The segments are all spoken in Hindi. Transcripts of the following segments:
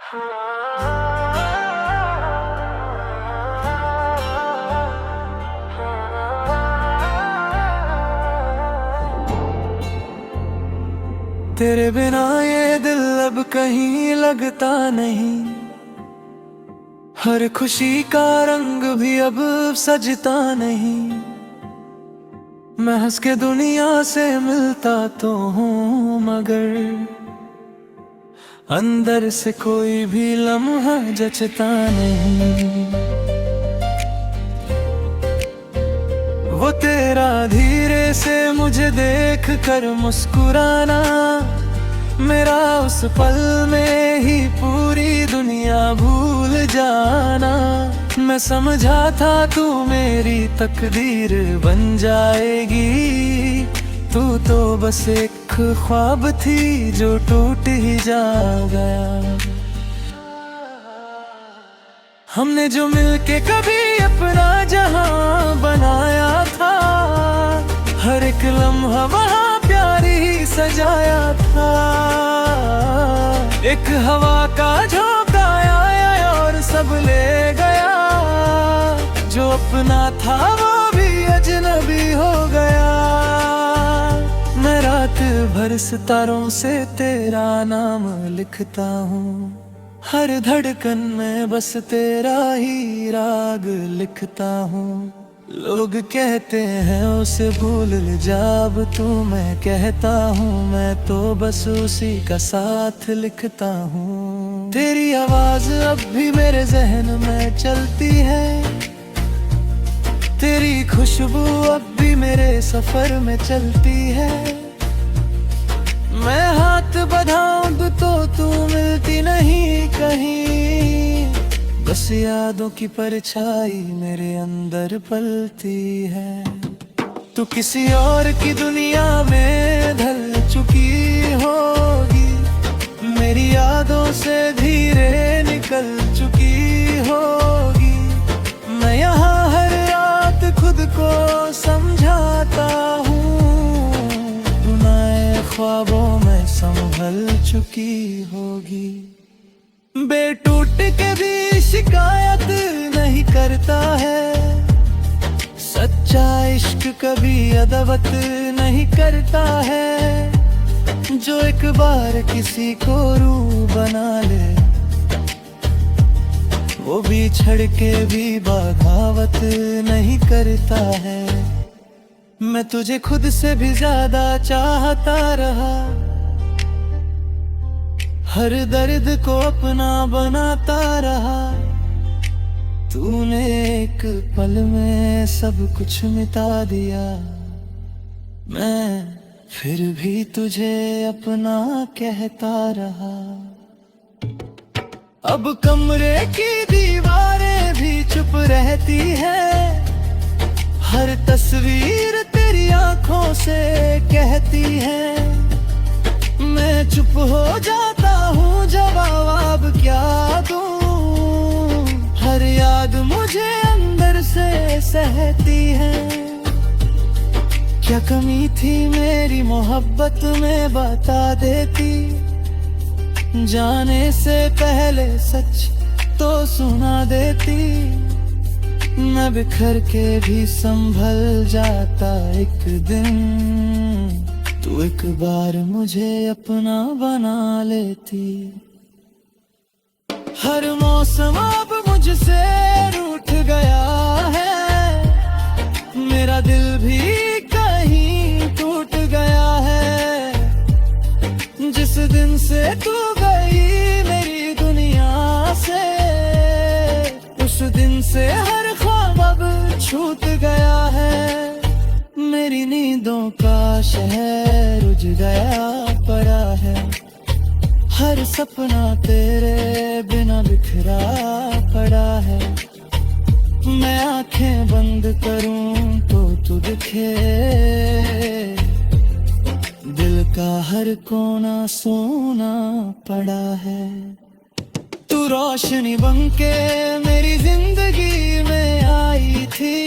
तेरे बिना ये दिल अब कहीं लगता नहीं, हर खुशी का रंग भी अब सजता नहीं। मैं हंस के दुनिया से मिलता तो हूँ, मगर अंदर से कोई भी लम्हा जचता नहीं। वो तेरा धीरे से मुझे देख कर मुस्कुराना, मेरा उस पल में ही पूरी दुनिया भूल जाना। मैं समझा था तू मेरी तकदीर बन जाएगी, तू तो बस एक ख्वाब थी जो टूट ही जा गया। हमने जो मिलके कभी अपना जहां बनाया था, हर एक लम्हा वहाँ प्यारी ही सजाया था। एक हवा का झोंका आया और सब ले गया, जो अपना था वो भी अजनबी हो गया। मैं रात भर सितारों से तेरा नाम लिखता हूँ, हर धड़कन में बस तेरा ही राग लिखता हूँ। लोग कहते हैं उसे भूल जा अब तू, मैं कहता हूँ मैं तो बस उसी का साथ लिखता हूँ। तेरी आवाज अब भी मेरे जहन में चलती है, तेरी खुशबू अब भी मेरे सफर में चलती है। मैं हाथ बढ़ाऊं तो तू मिलती नहीं कहीं, बस यादों की परछाई मेरे अंदर पलती है। तू किसी और की दुनिया में ढल चुकी होगी, मेरी यादों से धीरे निकल चुकी होगी। मैं यहाँ हर रात खुद को समझाता हूँ, बुनाए ख्वाबों में संभल चुकी होगी। बेटूट के भी शिकायत नहीं करता है, सच्चा इश्क कभी अदवत नहीं करता है। जो एक बार किसी को रूह बना ले, वो भी छड़ के भी बगावत नहीं करता है। मैं तुझे खुद से भी ज्यादा चाहता रहा, हर दर्द को अपना बनाता रहा। तूने एक पल में सब कुछ मिटा दिया, मैं फिर भी तुझे अपना कहता रहा। अब कमरे की दीवारें भी चुप रहती है, हर तस्वीर तेरी आंखों से कहती है। मैं चुप हो जाता हूँ, जवाब क्या दूँ, हर याद मुझे अंदर से सहती है। क्या कमी थी मेरी मोहब्बत में बता देती, जाने से पहले सच तो सुना देती। मैं बिखर के भी संभल जाता एक दिन, तू एक बार मुझे अपना बना लेती। हर मौसम अब मुझसे रूठ गया है, मेरा दिल भी कहीं टूट गया है। जिस दिन से तू गई मेरी दुनिया से, उस दिन से हर ख्वाब अब छूट गया है। मेरी नींदों का शहर उज गया पड़ा है, हर सपना तेरे बिना बिखरा पड़ा है। मैं आंखें बंद करूं तो तू दिखे, दिल का हर कोना सोना पड़ा है। तू रोशनी बनके मेरी जिंदगी में आई थी,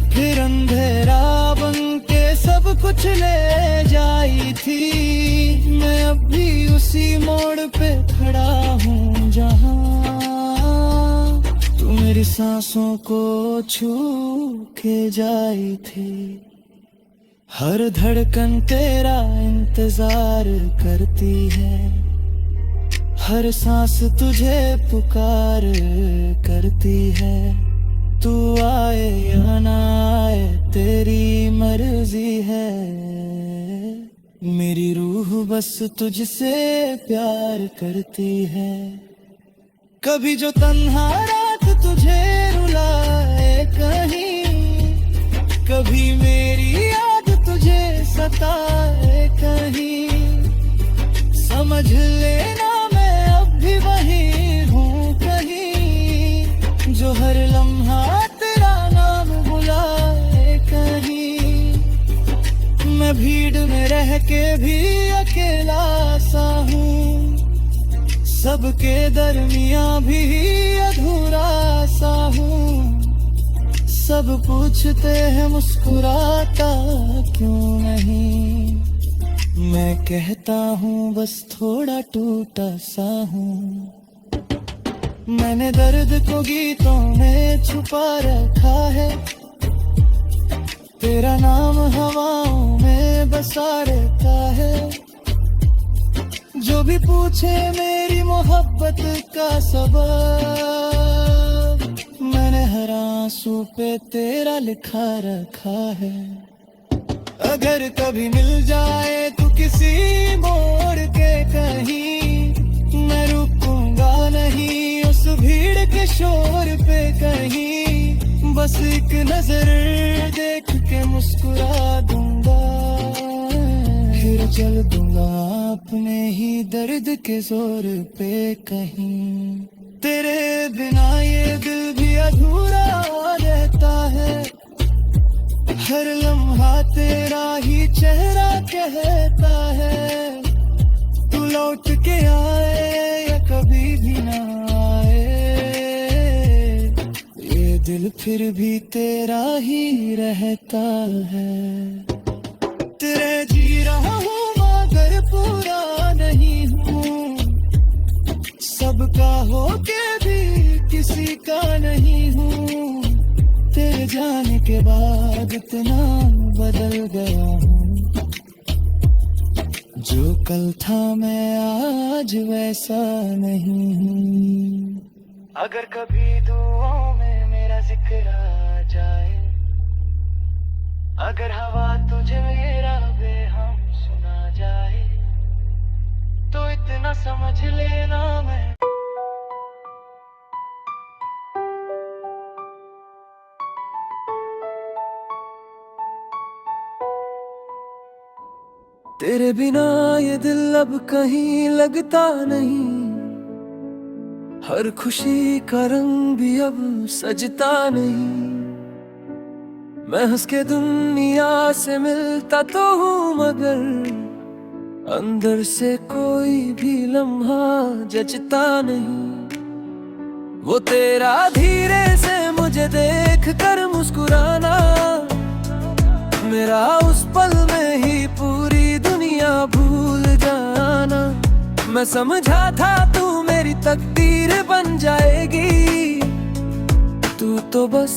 फिर अंधेरा बनके सब कुछ ले जाई थी। मैं अब भी उसी मोड़ पे खड़ा हूँ, सांसों को छू के जाई थी, हर धड़कन तेरा इंतजार करती है, हर सांस तुझे पुकार करती है। तू आए या ना आए तेरी मर्जी है, मेरी रूह बस तुझसे प्यार करती है। कभी जो तन्हा रात तुझे रुलाए कहीं, कभी मेरी याद तुझे सताए कहीं, समझ लेना मैं अब भी वही हूँ कहीं, जो हर लम्हा तेरा नाम बुलाए कहीं। मैं भीड़ में रह के भी अकेला सा हूँ, सबके दरमियां भी अधूरा सा हूँ। सब पूछते हैं मुस्कुराता क्यों नहीं, मैं कहता हूँ बस थोड़ा टूटा सा हूँ। मैंने दर्द को गीतों में छुपा रखा है, तेरा नाम हवाओं में बसा रहता है। जो भी पूछे मेरी मोहब्बत का सबब, मैंने हर आंसू पे तेरा लिखा रखा है। अगर कभी मिल जाए तू किसी मोड़ के कहीं, मैं रुकूंगा नहीं उस भीड़ के शोर पे कहीं, बस एक नजर देख के मुस्कुरा दूंगा, फिर चल दूंगा अपने ही दर्द के जोर पे कहीं। तेरे बिना ये दिल भी अधूरा रहता है, हर लम्हा तेरा ही चेहरा कहता है। तू लौट के आए या कभी भी ना आए, ये दिल फिर भी तेरा ही रहता है। तेरे जी रहा हूँ मगर पूरा नहीं हूँ, सबका हो के भी किसी का नहीं हूँ। तेरे जाने के बाद इतना बदल गया हूँ, जो कल था मैं आज वैसा नहीं हूँ। अगर कभी दुआओं में मेरा जिक्र आ जाए, अगर हवा तुझे मेरा बेहम सुना जाए, तो इतना समझ लेना मैं तेरे बिना ये दिल अब कहीं लगता नहीं, हर खुशी का रंग भी अब सजता नहीं। मैं हंस के दुनिया से मिलता तो हूँ, मगर अंदर से कोई भी लम्हा जचता नहीं। वो तेरा धीरे से मुझे देख कर मुस्कुराना, मेरा उस पल में ही पूरी दुनिया भूल जाना। मैं समझा था तू मेरी तकदीर बन जाएगी, तू तो बस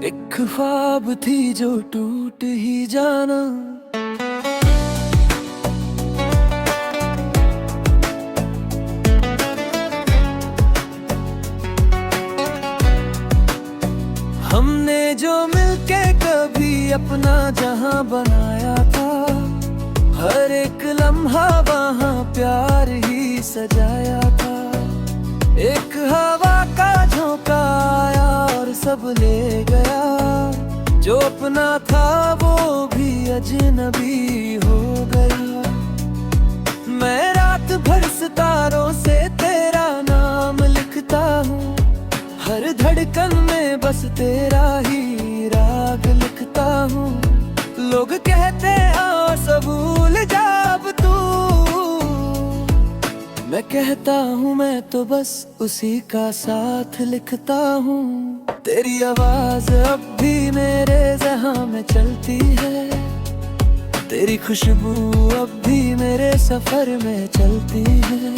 एक ख्वाब थी जो टूट ही जाना। हमने जो मिलके कभी अपना जहां बनाया था, हर एक लम्हा वहाँ प्यार ही सजाया था। एक हवा का झोंका आया और सब ले गया, जो अपना था वो भी अजनबी हो गया। मैं रात भर सितारों से तेरा नाम लिखता हूँ, हर धड़कन में बस तेरा ही राग लिखता हूँ। लोग कहते आ सब भूल जा अब तू, मैं कहता हूँ मैं तो बस उसी का साथ लिखता हूँ। तेरी आवाज अब भी मेरे ज़हन में चलती है, तेरी खुशबू अब भी मेरे सफर में चलती है।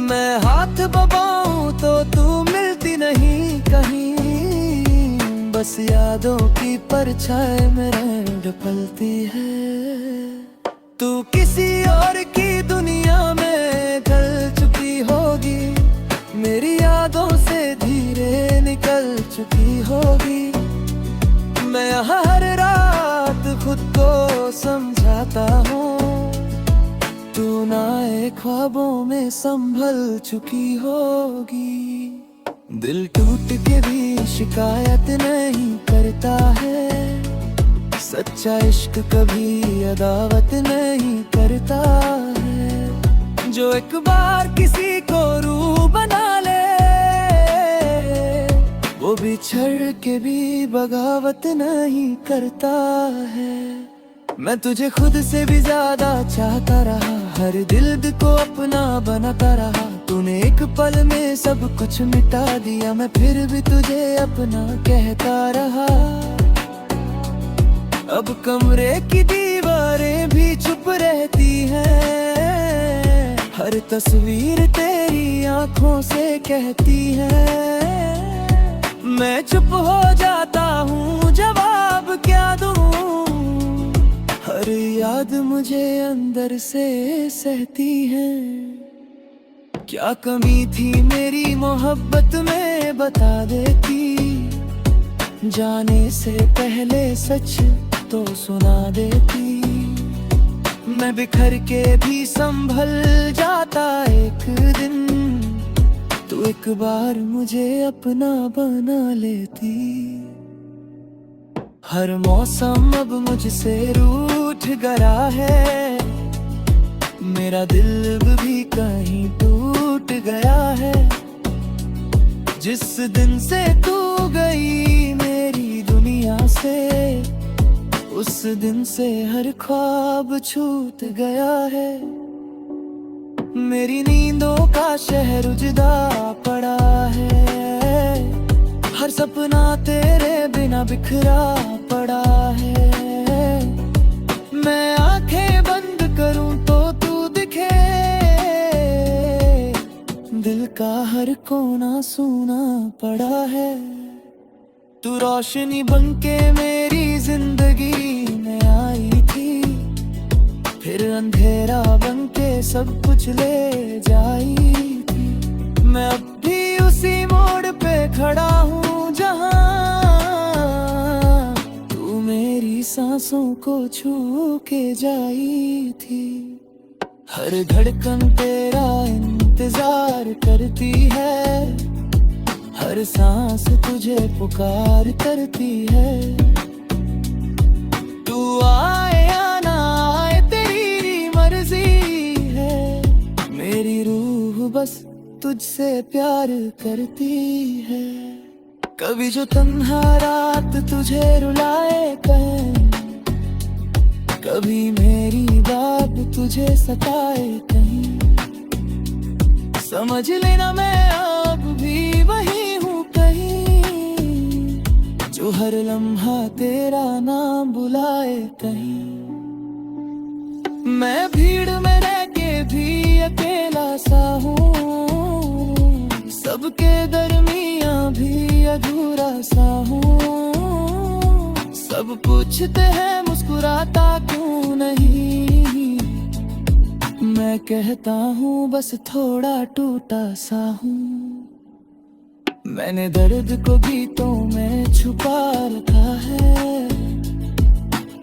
मैं हाथ बबाऊं तो तू मिलती नहीं कहीं, बस यादों की परछाई में रंग पलती है। तू किसी और की दुनिया में ढल चुकी होगी, मेरी यादों से धीरे निकल चुकी होगी। मैं यहाँ हर रात खुद को समझाता हूँ, तू नए ख्वाबों में संभल चुकी होगी। दिल टूट के भी शिकायत नहीं करता है, सच्चा इश्क कभी अदावत नहीं करता है। जो एक बार किसी को रूह बना ले, वो बिछड़ के भी बगावत नहीं करता है। मैं तुझे खुद से भी ज्यादा चाहता रहा, हर दिल को अपना बनाता रहा। तूने एक पल में सब कुछ मिटा दिया, मैं फिर भी तुझे अपना कहता रहा। अब कमरे की दीवारें भी चुप रहती हैं, हर तस्वीर तेरी आंखों से कहती है। मैं चुप हो जाता हूँ, जवाब क्या दूँ, हर याद मुझे अंदर से सहती है। क्या कमी थी मेरी मोहब्बत में बता देती, जाने से पहले सच तो सुना देती। मैं बिखर के भी संभल जाता एक दिन, तू एक बार मुझे अपना बना लेती। हर मौसम अब मुझसे रूठ गया है, मेरा दिल भी कहीं टूट गया है। जिस दिन से तू गई मेरी दुनिया से, उस दिन से हर ख्वाब छूट गया है। मेरी नींदों का शहर उजड़ा पड़ा है, हर सपना तेरे बिना बिखरा पड़ा है। मैं आंखें बंद करूं तो तू दिखे, दिल का हर कोना सूना पड़ा है। तू रोशनी बनके मेरी जिंदगी में आई थी, फिर अंधेरा बनके सब कुछ ले जाई थी। मैं अब भी उसी मोड़ पे खड़ा हूँ जहाँ तू मेरी सांसों को छू के जाई थी। हर धड़कन तेरा इंतजार करती है, हर सांस तुझे पुकार करती है। तू आए या ना आए तेरी मर्जी है, मेरी रूह बस तुझसे प्यार करती है। कभी जो तन्हा रात तुझे रुलाए कहीं, कभी मेरी बात तुझे सताए कहीं, समझ लेना मैं अब भी वही हूँ कहीं, जो हर लम्हा तेरा नाम बुलाए कहीं। मैं भीड़ में रह के भी अकेला सा हूँ, सबके दरमियाँ भी अधूरा सा हूँ। सब पूछते हैं मुस्कुराता क्यों नहीं, मैं कहता हूँ बस थोड़ा टूटा सा हूँ। मैंने दर्द को गीतों में छुपा रखा है,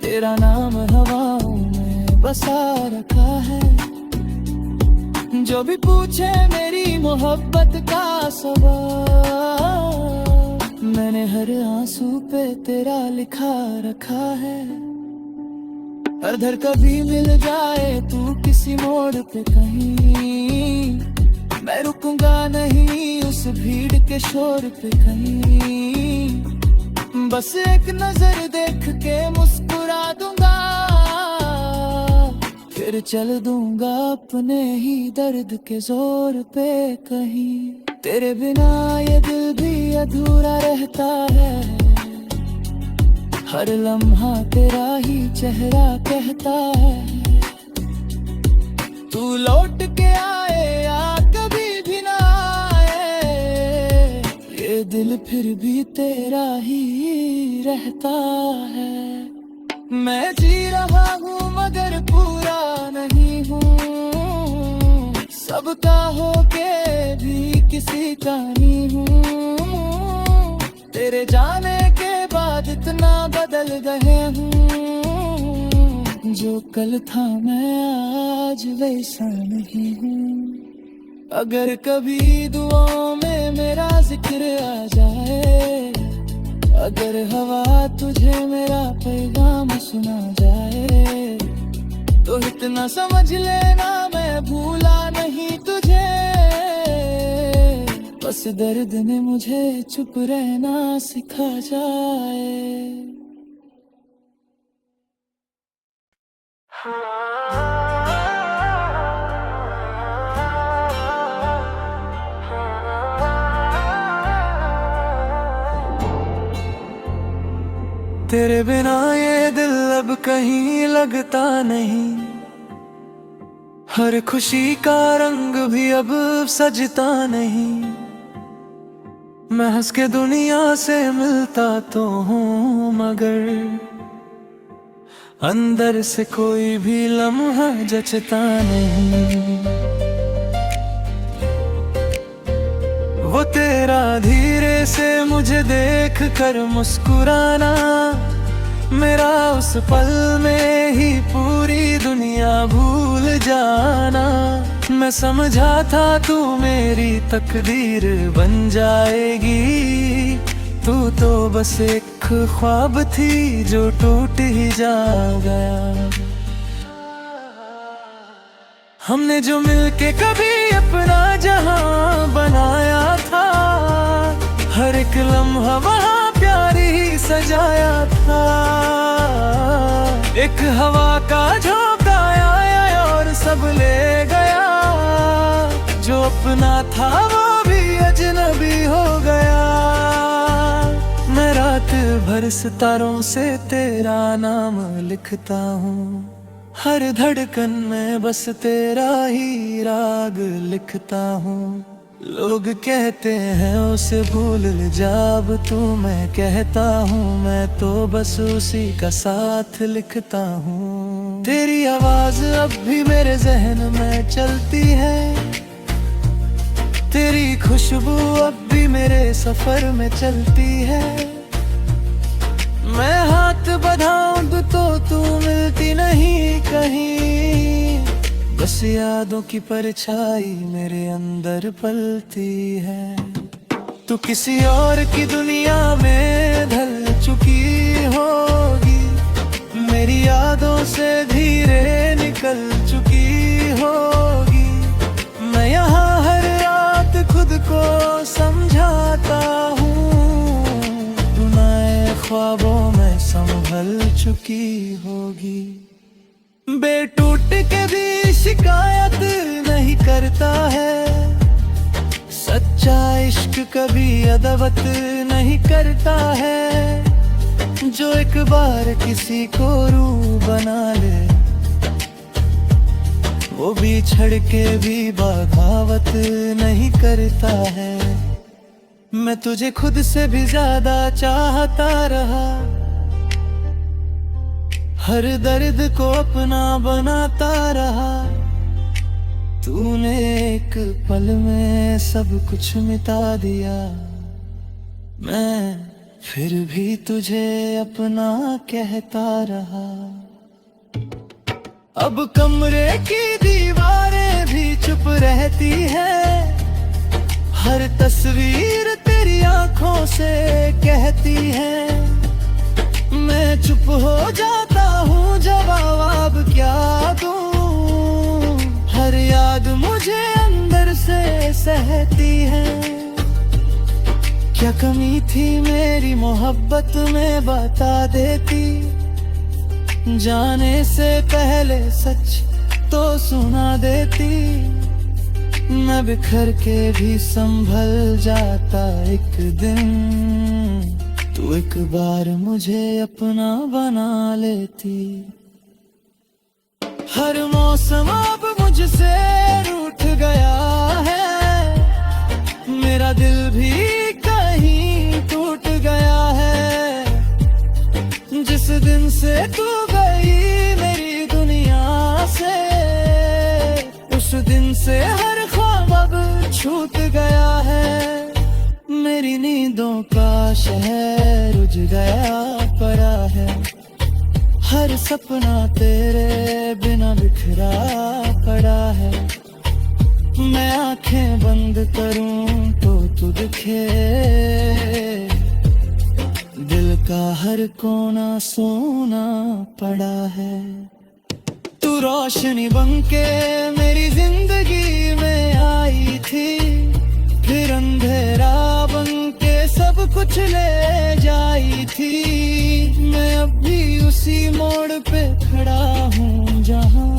तेरा नाम हवाओं में बसा रखा है। जो भी पूछे मेरी मोहब्बत का सवाल, मैंने हर आंसू पे तेरा लिखा रखा है। अगर कभी मिल जाए तू किसी मोड़ पे कहीं, मैं रुकूंगा नहीं उस भीड़ के शोर पे कहीं। बस एक नजर देख के मुस्कुरा दूंगा, फिर चल दूंगा अपने ही दर्द के जोर पे कहीं। तेरे बिना ये दिल भी अधूरा रहता है, हर लम्हा तेरा ही चेहरा कहता है। तू लौट के आए या कभी भी ना आए, ये दिल फिर भी तेरा ही रहता है। मैं जी रहा हूँ मगर पूरा नहीं हूँ, सबका होके भी किसी का नहीं हूँ। तेरे जाने के बाद इतना बदल गए हूँ, जो कल था मैं आज वैसा नहीं हूँ। अगर कभी दुआओं में मेरा जिक्र आ जाए, अगर हवा तुझे मेरा पैगाम सुना जाए, तो इतना समझ लेना मैं भूला नहीं तुझे। बस दर्द ने मुझे चुप रहना सिखा जाए। तेरे बिना ये दिल अब कहीं लगता नहीं, हर खुशी का रंग भी अब सजता नहीं। मैं हंस के दुनिया से मिलता तो हूँ, मगर अंदर से कोई भी लम्हा जचता नहीं। वो तेरा धीरे से मुझे देख कर मुस्कुराना, मेरा उस पल में ही पूरी दुनिया भूल जाना। मैं समझा था तू मेरी तकदीर बन जाएगी, तू तो बस एक ख्वाब थी जो टूट ही जा गया। हमने जो मिलके कभी अपना जहां बनाया था, हर एक लम्हा वहाँ प्यारी ही सजाया था। एक हवा का झोंका आया और सब ले गया, जो अपना था वो भी अजनबी हो गया। मैं रात भर सितारों से तेरा नाम लिखता हूँ, हर धड़कन में बस तेरा ही राग लिखता हूँ। लोग कहते हैं उसे भूल जा अब तू, मैं कहता हूँ मैं तो बस उसी का साथ लिखता हूँ। तेरी आवाज अब भी मेरे जहन में चलती है, तेरी खुशबू अब भी मेरे सफर में चलती है। मैं हाथ बढ़ाऊं तो तू मिलती नहीं कहीं, बस यादों की परछाई मेरे अंदर पलती है। तू किसी और की दुनिया में ढल चुकी होगी, मेरी यादों से धीरे निकल चुकी होगी। मैं यहाँ हर रात खुद को समझाता हूँ, ख्वाबों में संभल चुकी होगी। बेटूट के भी शिकायत नहीं करता है, सच्चा इश्क कभी अदवत नहीं करता है। जो एक बार किसी को रूह बना ले, वो भी छड़ के भी बगावत नहीं करता है। मैं तुझे खुद से भी ज्यादा चाहता रहा, हर दर्द को अपना बनाता रहा। तूने एक पल में सब कुछ मिटा दिया, मैं फिर भी तुझे अपना कहता रहा। अब कमरे की दीवारें भी चुप रहती है, हर तस्वीर तेरी आंखों से कहती है। मैं चुप हो जाता हूँ, जवाब क्या दूँ, हर याद मुझे अंदर से सहती है। क्या कमी थी मेरी मोहब्बत में बता देती, जाने से पहले सच तो सुना देती। मैं बिखर के भी संभल जाता एक दिन, तू एक बार मुझे अपना बना लेती। हर मौसम अब मुझसे रूठ गया है, मेरा दिल भी कहीं दिन से तू गई मेरी दुनिया से, उस दिन से हर ख्वाब अब छूट गया है। मेरी नींदों का शहर उज गया पड़ा है, हर सपना तेरे बिना बिखरा पड़ा है। मैं आंखें बंद करूं तो तू दिखे, दिल का हर कोना सोना पड़ा है। तू रोशनी बनके मेरी जिंदगी में आई थी, फिर अंधेरा बनके सब कुछ ले जाई थी। मैं अब भी उसी मोड़ पे खड़ा हूँ जहाँ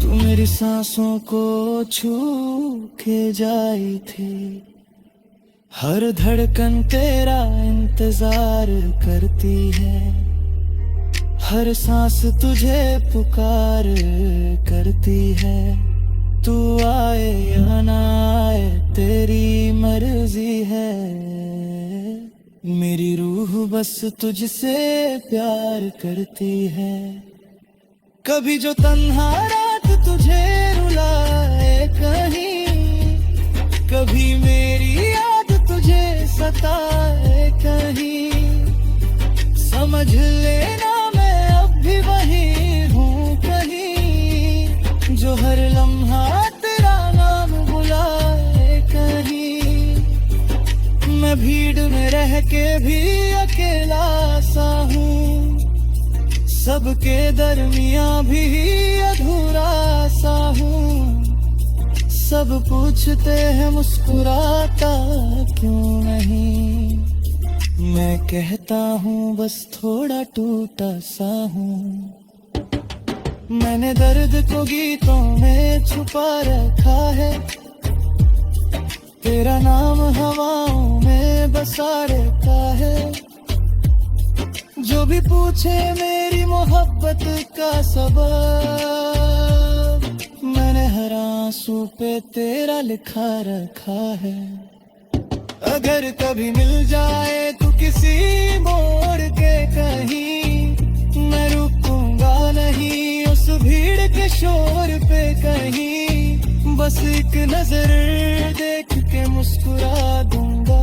तू मेरी सांसों को छू के जाई थी। हर धड़कन तेरा इंतजार करती है, हर सांस तुझे पुकार करती है। तू आए या ना आए तेरी मर्जी है, मेरी रूह बस तुझसे प्यार करती है। कभी जो तन्हा रात तुझे रुलाए कहीं, कभी मेरी याद तुझे सताए कहीं, समझ लेना मैं अब भी वही हूँ कहीं, जो हर लम्हा तेरा नाम बुलाए कहीं। मैं भीड़ में रह के भी अकेला सा हूँ, सबके दरमियाँ भी अधूरा सा हूँ। सब पूछते हैं मुस्कुराता क्यों नहीं, मैं कहता हूँ बस थोड़ा टूटा सा हूँ। मैंने दर्द को गीतों में छुपा रखा है, तेरा नाम हवाओं में बसा रहता है। जो भी पूछे मेरी मोहब्बत का सबब, मैंने हर आंसू पे तेरा लिखा रखा है। अगर कभी मिल जाए तो किसी मोड़ के कहीं, मैं रुकूंगा नहीं उस भीड़ के शोर पे कहीं। बस एक नजर देख के मुस्कुरा दूंगा,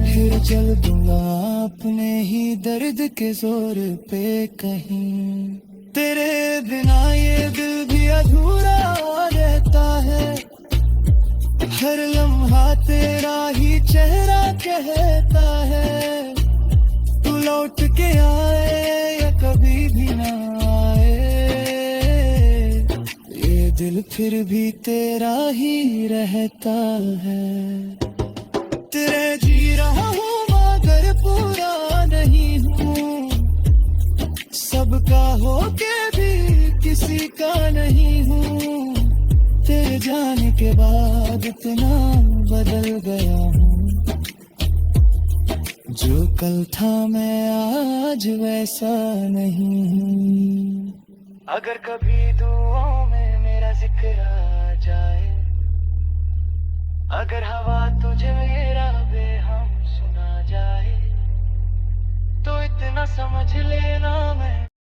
फिर चल दूंगा अपने ही दर्द के जोर पे कहीं। तेरे बिना ये दिल भी अधूरा रहता है, हर लम्हा तेरा ही चेहरा कहता है। तू लौट के आए या कभी भी ना आए, ये दिल फिर भी तेरा ही रहता है। तेरे जी रहा हूँ मगर पूरा नहीं हूँ, सबका होके भी किसी का नहीं हूँ। तेरे जाने के बाद इतना बदल गया हूँ, जो कल था मैं आज वैसा नहीं हूँ। अगर कभी दुआओं में मेरा जिक्र आ जाए, अगर हवा तुझे मेरा बेहम सुना जाए, तो इतना समझ लेना मैं